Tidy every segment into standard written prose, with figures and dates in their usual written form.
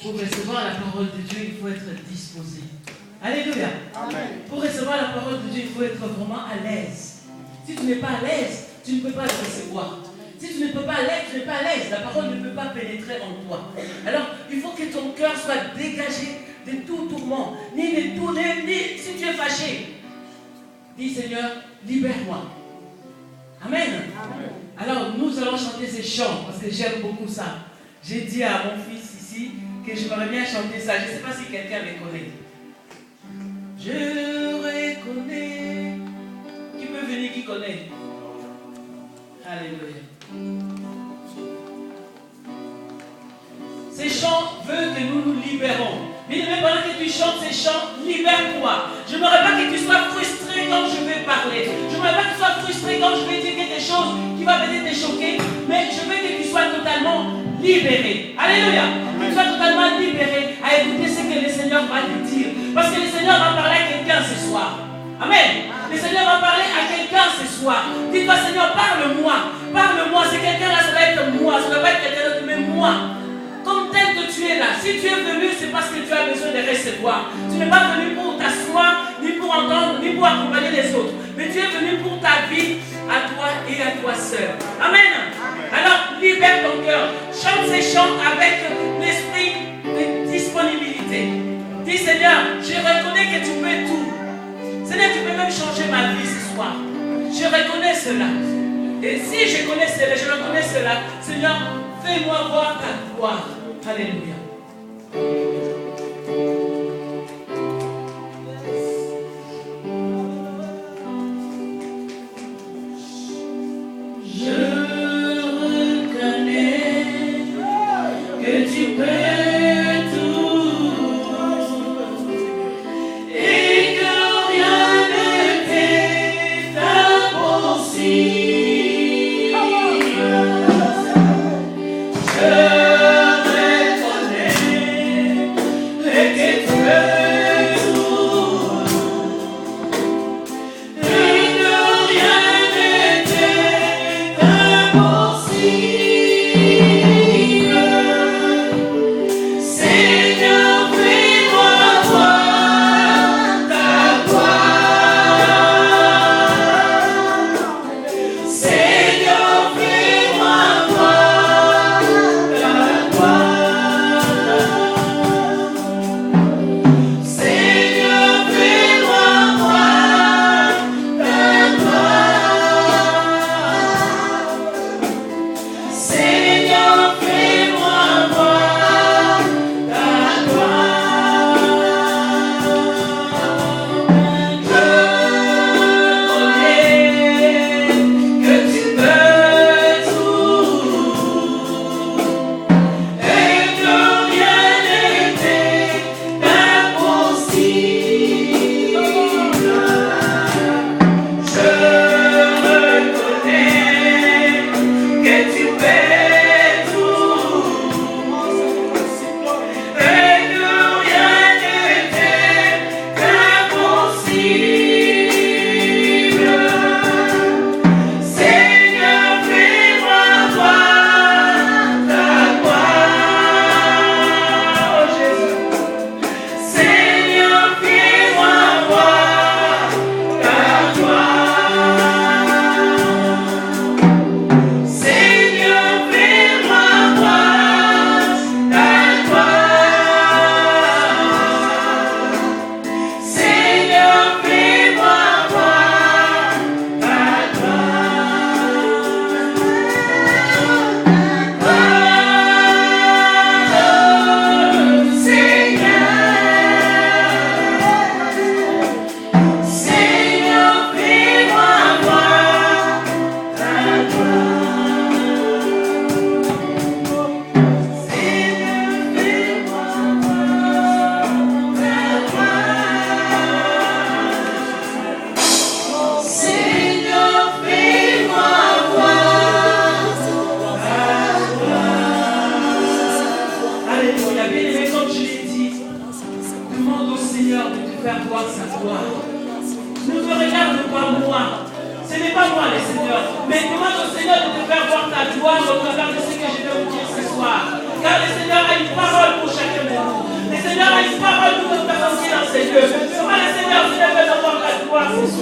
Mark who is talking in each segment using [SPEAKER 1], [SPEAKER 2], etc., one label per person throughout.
[SPEAKER 1] Pour recevoir la parole de Dieu, il faut être disposé. Alléluia.
[SPEAKER 2] Amen.
[SPEAKER 1] Pour recevoir la parole de Dieu, il faut être vraiment à l'aise. Si tu n'es pas à l'aise, tu ne peux pas le recevoir. Si tu ne peux pas l'aise, tu n'es pas à l'aise. La parole ne peut pas pénétrer en toi. Alors, il faut que ton cœur soit dégagé de tout tourment, ni de tout, ni si tu es fâché. Dis Seigneur, libère-moi. Amen.
[SPEAKER 2] Amen.
[SPEAKER 1] Alors, nous allons chanter ces chants parce que j'aime beaucoup ça. J'ai dit à mon fils ici que j'aimerais bien chanter ça. Je ne sais pas si quelqu'un me connaît. Je reconnais. Qui peut venir qui connaît? Alléluia. Ces chants veulent que nous nous libérons. Mais même pendant que tu chantes ces chants, libère-toi. Je n'aimerais pas que tu sois frustré quand je vais parler. Je n'aimerais pas que tu sois frustré quand je vais dire quelque chose qui va peut-être te choquer. Mais je veux que tu sois totalement libéré. Alléluia. Que tu sois totalement libéré à écouter ce que le Seigneur va te dire. Parce que le Seigneur va parler à quelqu'un ce soir. Amen. Le Seigneur va parler à quelqu'un ce soir. Dis-toi, Seigneur, parle-moi. Parle-moi. C'est quelqu'un là, ça va être moi. Ça ne va pas être quelqu'un d'autre, mais moi. Comme tel que tu es là, si tu es venu, c'est parce que tu as besoin de recevoir. Tu n'es pas venu pour t'asseoir, ni pour entendre, ni pour accompagner les autres. Mais tu es venu pour ta vie, à toi et à toi seul. Amen. Alors, libère ton cœur. Chante ces chants avec l'esprit de disponibilité. Dis Seigneur, je reconnais que tu peux tout. Seigneur, tu peux même changer ma vie ce soir. Je reconnais cela. Et si je connais cela, je reconnais cela, Seigneur, fais-moi voir ta gloire. Alléluia. Je reconnais que tu peux tout et que rien ne t'est impossible. Je reconnais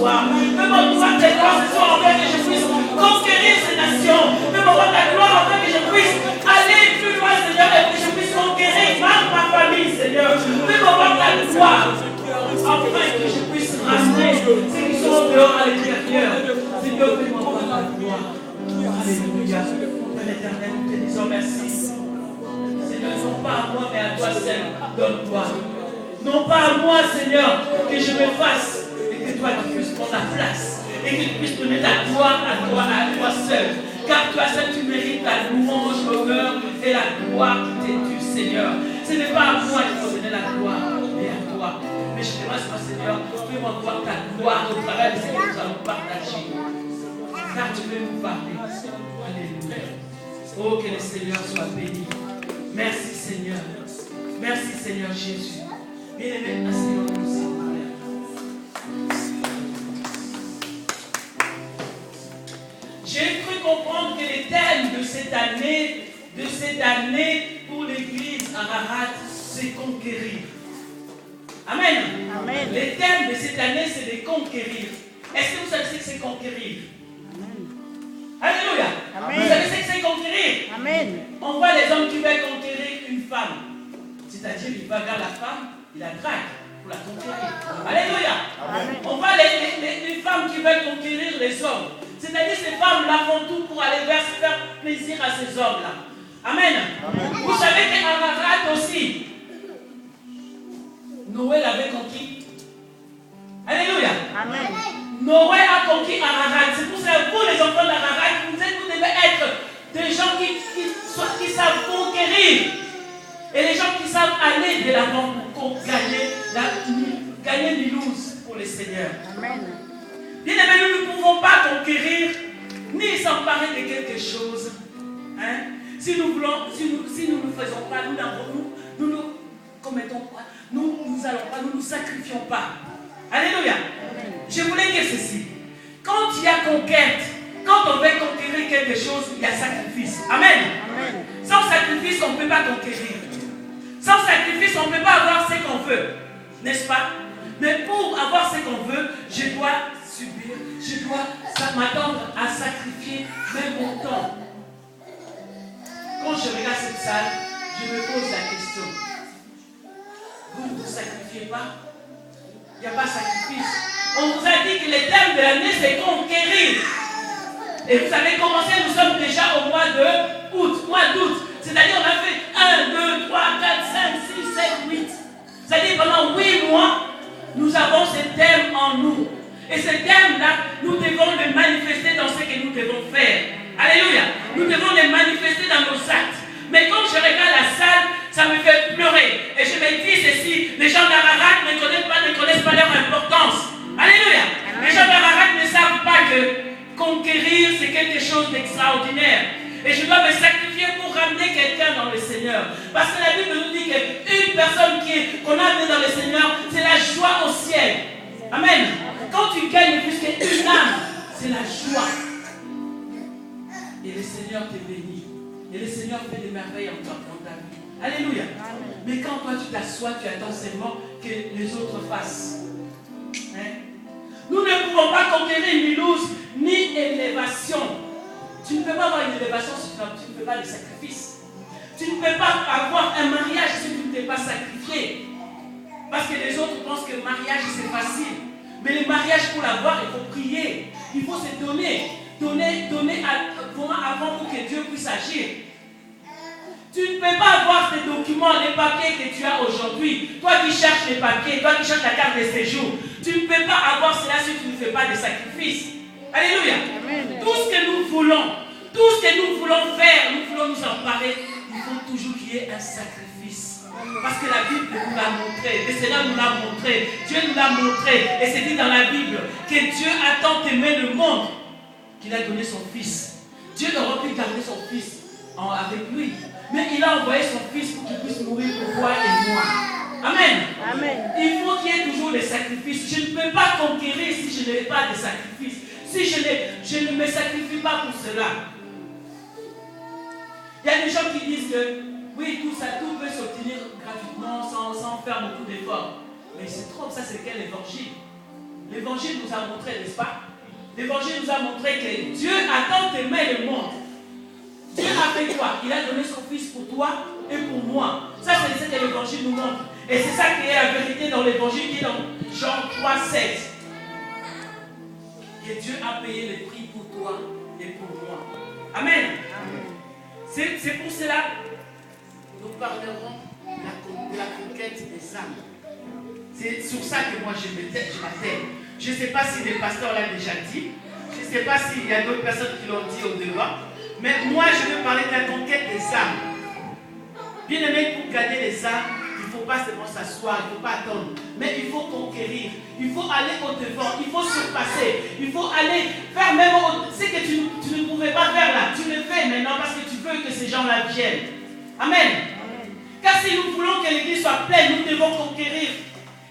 [SPEAKER 1] soir. Fais-moi voir ta gloire ce soir afin que je puisse conquérir ces nations. Fais-moi voir ta gloire afin que je puisse aller plus loin, Seigneur, et que je puisse conquérir ma famille, Seigneur. Fais-moi voir ta gloire afin que je puisse ramener ceux qui sont dehors à l'extérieur. Seigneur, fais-moi voir ta gloire. Alléluia. Père éternel, nous te disons merci. Seigneur, non pas à moi, mais à toi seul, donne-toi. Non pas à moi, Seigneur, que je me fasse, et que toi tu puisses prendre la place, et que tu puisses donner ta gloire à toi seul. Car toi seul, tu mérites la louange, l'honneur et la gloire qui t'est due, Seigneur. Ce n'est pas à moi qu'il faut donner la gloire, mais à toi. Mais je te remercie, Seigneur, fais-moi voir ta gloire au travers de ce que nous allons partager. Car tu veux nous parler. Alléluia. Oh, que le Seigneur soit béni. Merci, Seigneur. Merci, Seigneur Jésus. Bien-aimé, asseyons-nous, s'il vous plaît. J'ai cru comprendre que les thèmes de cette année pour l'église Ararat, c'est conquérir. Amen. Amen. Les thèmes de cette année, c'est de conquérir. Est-ce que vous savez ce que c'est conquérir? Alléluia. Amen. Vous savez ce que c'est conquérir? Amen. On voit les hommes qui veulent conquérir une femme. C'est-à-dire, il va vers la femme, il la drague pour la conquérir. Alléluia. Amen. On voit les femmes qui veulent conquérir les hommes. C'est-à-dire, ces femmes-là font tout pour aller faire plaisir à ces hommes-là. Amen. Amen. Vous savez qu'Ararat aussi, Noé l'avait conquis. Alléluia. Amen. Noé a conquis Ararat. C'est pour ça que vous, les enfants d'Ararat, vous devez être des gens qui savent conquérir. Et les gens qui savent aller de l'avant pour gagner Nilouz pour le Seigneur. Amen. Bien aimé, nous ne pouvons pas conquérir ni s'emparer de quelque chose. Hein? Si nous ne faisons pas, nous ne commettons pas, nous n'allons pas, nous ne sacrifions pas. Alléluia. Amen. Je voulais dire ceci. Quand il y a conquête, quand on veut conquérir quelque chose, il y a sacrifice. Amen. Amen. Sans sacrifice, on ne peut pas conquérir. Sans sacrifice, on ne peut pas avoir ce qu'on veut. N'est-ce pas? Mais pour avoir ce qu'on veut, je dois subir, je dois m'attendre à sacrifier même mon temps. Quand je regarde cette salle, je me pose la question. Vous ne vous sacrifiez pas? Il n'y a pas de sacrifice. On vous a dit que le thème de l'année, c'est conquérir. Et vous savez commencer, nous sommes déjà au mois d'août. C'est-à-dire on a fait 1, 2, 3, 4, 5, 6, 7, 8. C'est-à-dire pendant 8 mois, nous avons ce thème en nous. Et ce thème-là, nous devons le manifester dans ce que nous devons faire. Alléluia. Nous devons le manifester dans nos actes. Mais quand je regarde la salle, ça me fait pleurer. Et je me dis ceci, les gens d'Ararat ne connaissent pas leur importance. Alléluia. Les gens d'Ararat ne savent pas que conquérir, c'est quelque chose d'extraordinaire. Et je dois me sacrifier pour ramener quelqu'un dans le Seigneur. Parce que la Bible nous dit qu'une personne qu'on a amenée dans le Seigneur, c'est la joie au ciel. Amen. Quand tu gagnes plus qu'une âme, c'est la joie. Et le Seigneur te bénit. Et le Seigneur fait des merveilles en ta vie. Alléluia. Amen. Mais quand toi tu t'assois, tu attends seulement que les autres fassent. Hein? Nous ne pouvons pas conquérir Nilouz ni élévation. Tu ne peux pas avoir une élévation si tu ne fais pas de sacrifice. Tu ne peux pas avoir un mariage si tu ne t'es pas sacrifié. Parce que les autres pensent que le mariage c'est facile. Mais le mariage, pour l'avoir, il faut prier. Il faut se donner avant pour que Dieu puisse agir. Tu ne peux pas avoir tes documents, les papiers que tu as aujourd'hui. Toi qui cherches les papiers, toi qui cherches la carte de séjour. Tu ne peux pas avoir cela si tu ne fais pas de sacrifice. Alléluia. Amen. Tout ce que nous voulons faire, nous voulons nous emparer, il faut toujours qu'il y ait un sacrifice. Parce que la Bible nous l'a montré, le Seigneur nous l'a montré, Dieu nous l'a montré. Et c'est dit dans la Bible que Dieu a tant aimé le monde qu'il a donné son Fils. Dieu aurait pu garder son Fils avec lui. Mais il a envoyé son Fils pour qu'il puisse mourir pour toi et moi. Amen. Amen. Il faut qu'il y ait toujours des sacrifices. Je ne peux pas conquérir si je n'ai pas de sacrifices. Si je ne me sacrifie pas pour cela. Il y a des gens qui disent que oui, tout peut s'obtenir gratuitement sans faire beaucoup d'efforts. Mais c'est trop, ça c'est quel évangile? l'évangile nous a montré, n'est-ce pas? L'évangile nous a montré que Dieu a tant aimé le monde. Dieu a fait quoi? Il a donné son fils pour toi et pour moi. Ça, c'est ce que l'évangile nous montre. Et c'est ça qui est la vérité dans l'évangile qui est dans Jean 3, 16. Que Dieu a payé le prix pour toi et pour moi. Amen. C'est pour cela que nous parlerons de la conquête des âmes. C'est sur ça que moi je m'attelle. Je ne sais pas si les pasteurs l'ont déjà dit. Je ne sais pas s'il y a d'autres personnes qui l'ont dit au-devant. Mais moi je veux parler de la conquête des âmes. Bien aimé, pour gagner les âmes, il ne faut pas seulement s'asseoir, il ne faut pas attendre. Mais il faut conquérir. Il faut aller au-devant. Il faut surpasser. Il faut aller faire même ce que tu ne pouvais pas faire là. Tu le fais maintenant parce que tu veux que ces gens-là viennent. Amen. Car si nous voulons que l'église soit pleine, nous devons conquérir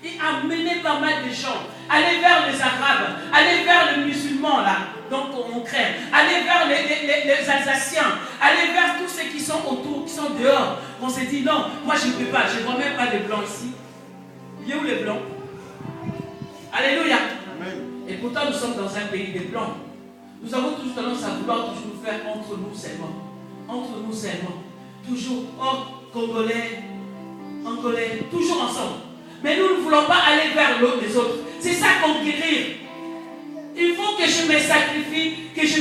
[SPEAKER 1] et amener pas mal de gens. Aller vers les Arabes, aller vers les musulmans là, donc on craint. Aller vers les Alsaciens, aller vers tous ceux qui sont autour, qui sont dehors. On s'est dit non, moi je ne peux pas, je ne vois même pas de blancs ici. Il y a où les blancs? Alléluia. Amen. Et pourtant nous sommes dans un pays des blancs. Nous avons toujours tendance à vouloir toujours nous faire entre nous seulement. Entre nous seulement. Toujours, oh, Congolais, Angolais, toujours ensemble. Mais nous ne voulons pas aller vers l'autre des autres. C'est ça conquérir. Il faut que je me sacrifie, que je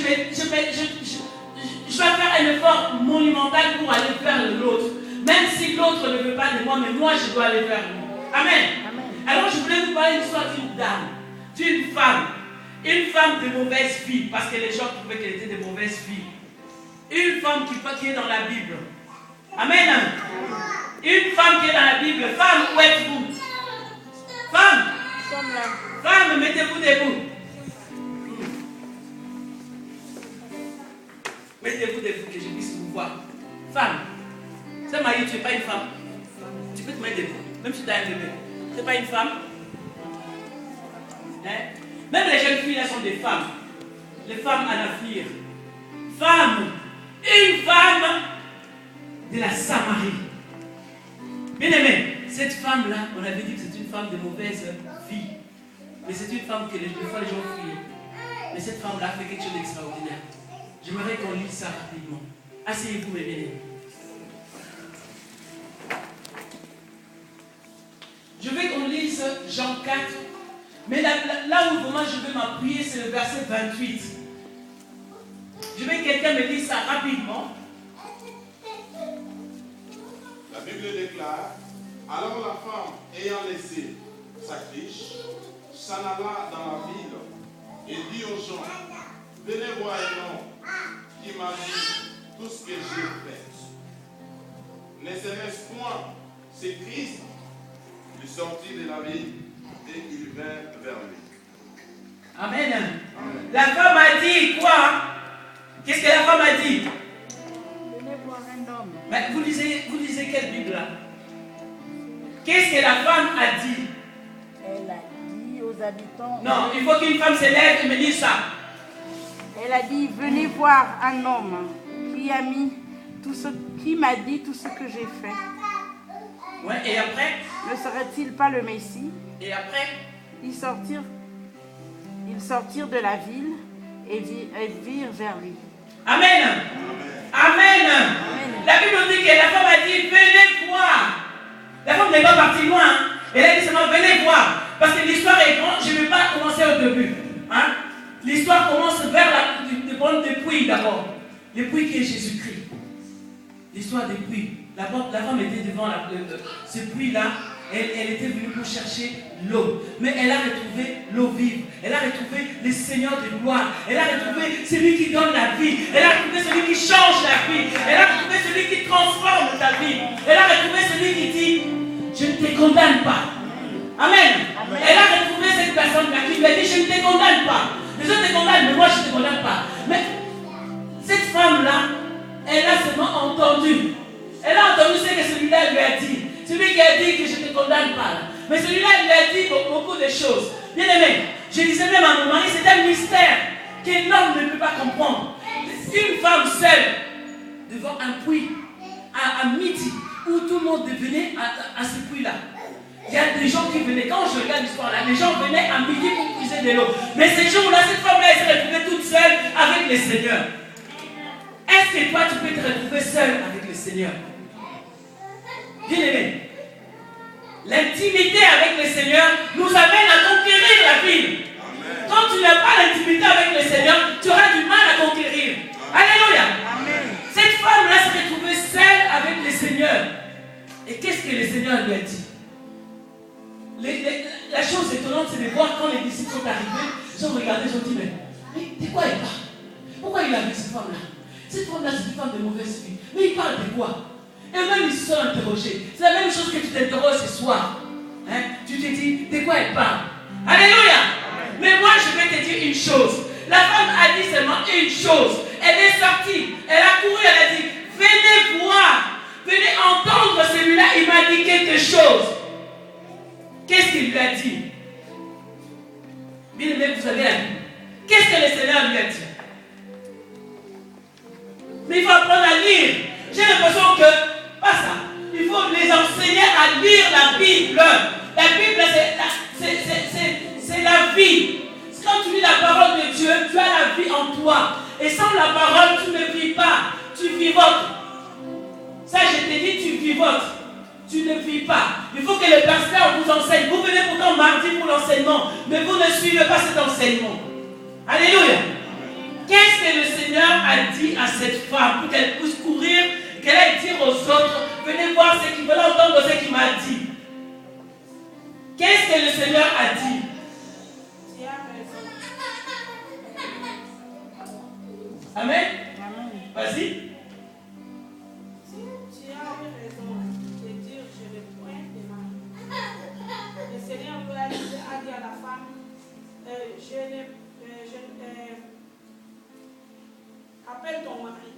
[SPEAKER 1] dois faire un effort monumental pour aller vers l'autre. Même si l'autre ne veut pas de moi, mais moi je dois aller vers lui. Amen. Amen. Alors je voulais vous parler de l'histoire d'une dame, d'une femme. Une femme de mauvaise vie, parce que les gens trouvaient qu'elle était de mauvaise vie. Une femme qui est dans la Bible. Amen. Une femme qui est dans la Bible. Femme, où êtes-vous? Femme, femme, mettez-vous debout. Mettez-vous debout que je puisse vous voir. Femme, c'est Marie, tu n'es pas une femme. Tu peux te mettre debout, même si tu as un bébé. Tu n'es pas une femme. Hein? Même les jeunes filles, elles sont des femmes. Les femmes à navire. Femme, une femme de la Samarie. Bien aimé, cette femme-là, on avait dit que c'est une femme de mauvaise vie. Mais c'est une femme que des fois les gens fuient. Mais cette femme-là fait quelque chose d'extraordinaire. J'aimerais qu'on lise ça rapidement. Asseyez-vous, mes bien-aimés. Je veux qu'on lise Jean 4. Mais là où vraiment je veux m'appuyer, c'est le verset 28. Je veux que quelqu'un me lise ça rapidement.
[SPEAKER 2] La Bible déclare, alors la femme ayant laissé sa criche, s'en alla dans la ville et dit aux gens, venez voir un homme qui m'a dit tout ce que j'ai fait. N'est-ce point, c'est Christ. Il sortit de la ville et il vint vers lui.
[SPEAKER 1] Amen. Amen. La femme a dit quoi? Qu'est-ce que la femme a dit?
[SPEAKER 3] Venez voir un homme.
[SPEAKER 1] Mais vous lisez quelle Bible là? Qu'est-ce que la femme a dit?
[SPEAKER 3] Elle a dit aux habitants.
[SPEAKER 1] Non, il faut qu'une femme se lève et me dise ça.
[SPEAKER 3] Elle a dit, venez voir un homme qui m'a dit tout ce que j'ai fait.
[SPEAKER 1] Ouais, et après?
[SPEAKER 3] Ne serait-il pas le Messie?
[SPEAKER 1] Et après?
[SPEAKER 3] Ils sortirent de la ville et virent vers lui.
[SPEAKER 1] Amen. Amen. Amen. La Bible dit que la femme a dit, venez voir. La femme n'est pas partie loin. Hein. Elle a dit seulement, venez voir. Parce que l'histoire est grande, je ne vais pas commencer au début. Hein. L'histoire commence vers le puits d'abord. Le puits qui est Jésus-Christ. L'histoire des puits. La femme était devant ce puits-là. Elle était venue pour chercher l'eau. Mais elle a retrouvé l'eau vive. Elle a retrouvé le Seigneur de gloire. Elle a retrouvé celui qui donne la vie. Elle a retrouvé celui qui change la vie. Elle a retrouvé celui qui transforme ta vie. Elle a retrouvé celui qui dit, je ne te condamne pas. Amen. Amen. Elle a retrouvé cette personne-là qui lui a dit, je ne te condamne pas. Les autres te condamnent, mais moi je ne te condamne pas. Mais cette femme-là, elle a seulement entendu. Elle a entendu ce que celui-là lui a dit. Celui qui a dit que je ne te condamne pas. Mais celui-là, il a dit beaucoup de choses. Bien aimé, je disais même à mon mari, c'est un mystère qu'un homme ne peut pas comprendre. Une femme seule, devant un puits, à midi, où tout le monde venait à ce puits-là. Il y a des gens qui venaient, quand je regarde l'histoire là, les gens venaient à midi pour puiser chercher de l'eau. Mais ce jour-là, cette femme-là, elle s'est retrouvée toute seule avec le Seigneur. Est-ce que toi, tu peux te retrouver seul avec le Seigneur? Bien aimé, l'intimité avec le Seigneur nous amène à conquérir la ville. Amen. Quand tu n'as pas l'intimité avec le Seigneur, tu auras du mal à conquérir. Amen. Alléluia. Amen. Cette femme-là s'est retrouvée seule avec le Seigneur. Et qu'est-ce que le Seigneur lui a dit? La chose étonnante, c'est de voir quand les disciples sont arrivés, ils ont regardé, ils ont dit, mais de quoi il parle? Pourquoi il a vu cette femme-là? Cette femme-là, c'est une femme de mauvaise vie. Mais il parle de quoi? Et même ils se sont interrogés. C'est la même chose que tu t'interroges ce soir. Hein? Tu te dis, de quoi elle parle? Alléluia. Amen. Mais moi, je vais te dire une chose. La femme a dit seulement une chose. Elle est sortie. Elle a couru, elle a dit, venez voir. Venez entendre celui-là. Il m'a dit quelque chose. Qu'est-ce qu'il lui a dit? Bien aimé, vous avez la Bible. Qu'est-ce que le Seigneur lui a dit? Mais il faut apprendre à lire. J'ai l'impression que, pas ça, il faut les enseigner à lire la Bible. La Bible, c'est la vie. Quand tu lis la parole de Dieu, tu as la vie en toi. Et sans la parole, tu ne vis pas. Tu vivotes. Ça, je te dis, tu vivotes. Tu ne vis pas. Il faut que le pasteur vous enseigne. Vous venez pourtant mardi pour l'enseignement, mais vous ne suivez pas cet enseignement. Alléluia. Qu'est-ce que le Seigneur a dit à cette femme pour qu'elle puisse courir, qu'elle aille dire aux autres, venez voir ce qu'il veut entendre, ce qu'il m'a dit? Qu'est-ce que le Seigneur a dit? Tu as raison. Amen. Vas-y.
[SPEAKER 4] Tu as raison de dire je ne point de mal. Le Seigneur a dit à la femme, appelle ton mari.